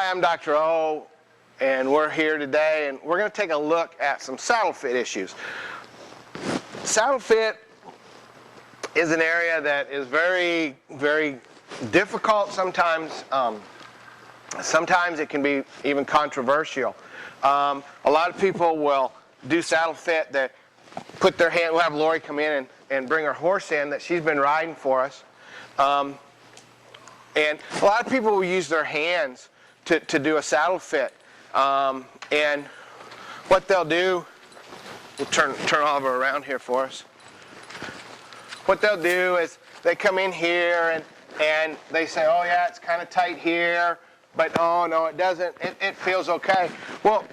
Hi, I'm Dr. O, and we're here today, and we're going to take a look at some saddle fit issues. Saddle fit is an area that is very, very difficult sometimes. Sometimes it can be even controversial. A lot of people will do saddle fit that put their hand, we'll have Lori come in and bring her horse in that she's been riding for us. And a lot of people will use their hands to do a saddle fit. And what they'll do, we'll turn Oliver around here for us. What they'll do is they come in here and they say, oh yeah, it's kind of tight here, but oh no, it doesn't, it feels okay. Well,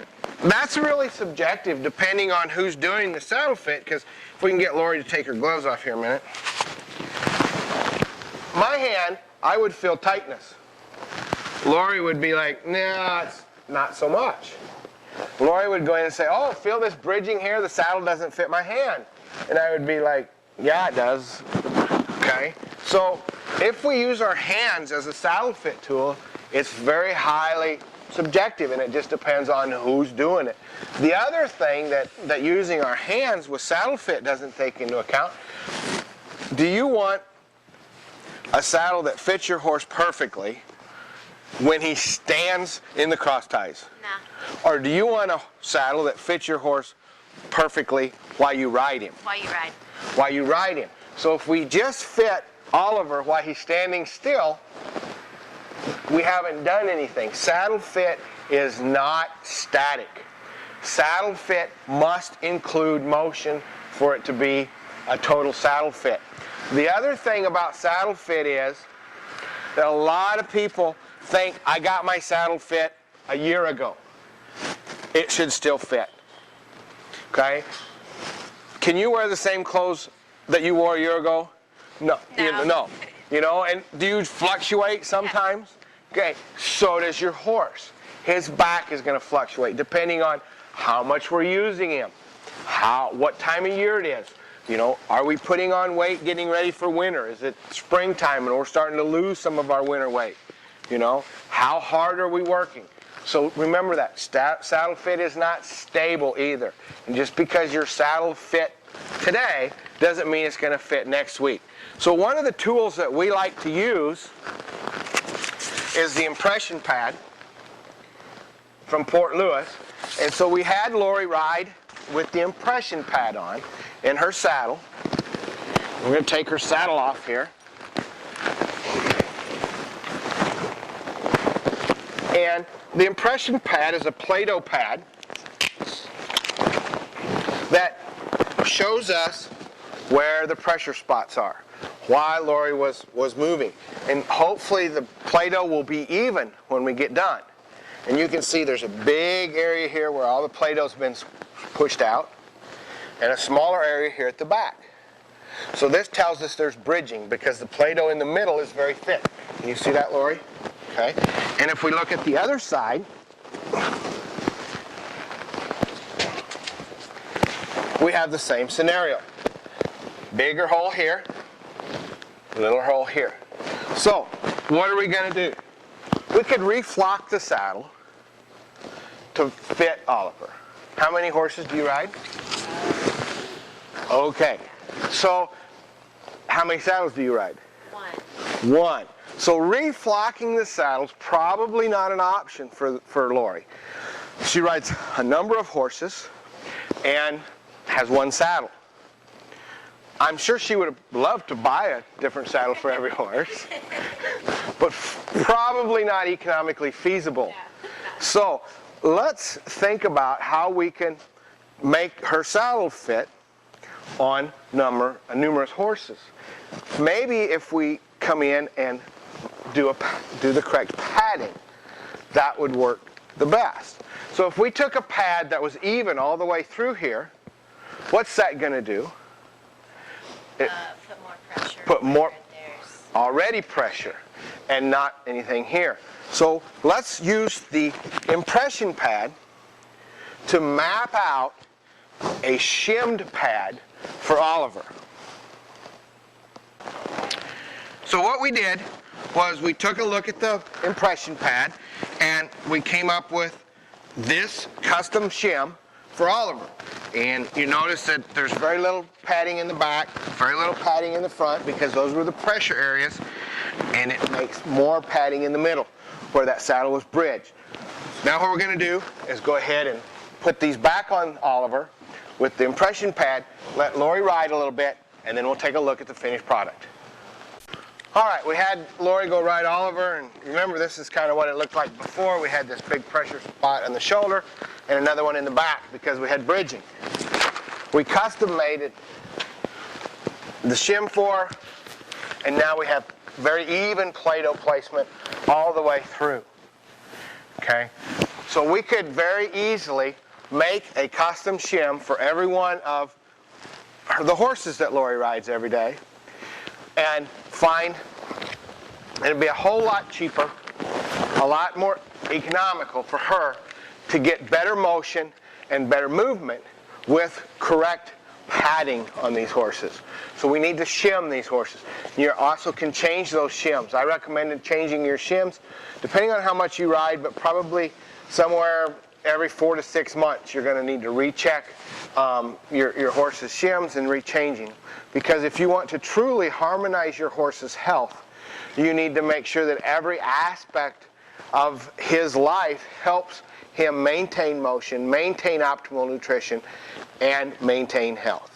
that's really subjective depending on who's doing the saddle fit, because if we can get Lori to take her gloves off here a minute. My hand, I would feel tightness. Lori would be like, nah, it's not so much. Lori would go in and say, oh, feel this bridging here, the saddle doesn't fit my hand. And I would be like, yeah, it does. Okay? So if we use our hands as a saddle fit tool, it's very highly subjective, and it just depends on who's doing it. The other thing that using our hands with saddle fit doesn't take into account, do you want a saddle that fits your horse perfectly when he stands in the cross ties? No. Or do you want a saddle that fits your horse perfectly while you ride him? While you ride. While you ride him. So if we just fit Oliver while he's standing still, we haven't done anything. Saddle fit is not static. Saddle fit must include motion for it to be a total saddle fit. The other thing about saddle fit is that a lot of people think, I got my saddle fit a year ago. It should still fit. Okay? Can you wear the same clothes that you wore a year ago? No. No. You know, and do you fluctuate sometimes? Okay, so does your horse. His back is going to fluctuate depending on how much we're using him, what time of year it is. You know, are we putting on weight getting ready for winter? Is it springtime and we're starting to lose some of our winter weight? You know, how hard are we working? So remember that, saddle fit is not stable either. And just because your saddle fit today doesn't mean it's going to fit next week. So one of the tools that we like to use is the impression pad from Port Louis. And so we had Lori ride with the impression pad on in her saddle. We're going to take her saddle off here. And the impression pad is a Play-Doh pad that shows us where the pressure spots are while Lori was moving. And hopefully the Play-Doh will be even when we get done. And you can see there's a big area here where all the Play-Doh's been pushed out, and a smaller area here at the back. So this tells us there's bridging because the Play-Doh in the middle is very thick. Can you see that, Lori? Okay. And if we look at the other side, we have the same scenario. Bigger hole here, little hole here. So what are we going to do? We could reflock the saddle to fit Oliver. How many horses do you ride? Okay. So how many saddles do you ride? One. So reflocking the saddle's probably not an option for Lori. She rides a number of horses and has one saddle. I'm sure she would have loved to buy a different saddle for every horse, but probably not economically feasible. So let's think about how we can make her saddle fit on numerous horses. Maybe if we come in and do the correct padding, that would work the best. So if we took a pad that was even all the way through here, what's that going to do? Put more pressure. Put more already pressure and not anything here. So let's use the impression pad to map out a shimmed pad for Oliver. So what we did was we took a look at the impression pad and we came up with this custom shim for Oliver. And you notice that there's very little padding in the back, very little padding in the front, because those were the pressure areas, and it makes more padding in the middle where that saddle was bridged. Now what we're going to do is go ahead and put these back on Oliver with the impression pad, let Lori ride a little bit, and then we'll take a look at the finished product. All right, we had Lori go ride Oliver, and remember this is kind of what it looked like before. We had this big pressure spot on the shoulder and another one in the back because we had bridging. We custom made it, the shim for, and now we have very even Play-Doh placement all the way through. Okay, so we could very easily make a custom shim for every one of the horses that Lori rides every day, and it'd be a whole lot cheaper, a lot more economical for her to get better motion and better movement with correct padding on these horses. So we need to shim these horses. You also can change those shims. I recommend changing your shims depending on how much you ride, but probably somewhere every 4 to 6 months you're going to need to recheck your horse's shims and rechanging. Because if you want to truly harmonize your horse's health, you need to make sure that every aspect of his life helps him maintain motion, maintain optimal nutrition, and maintain health.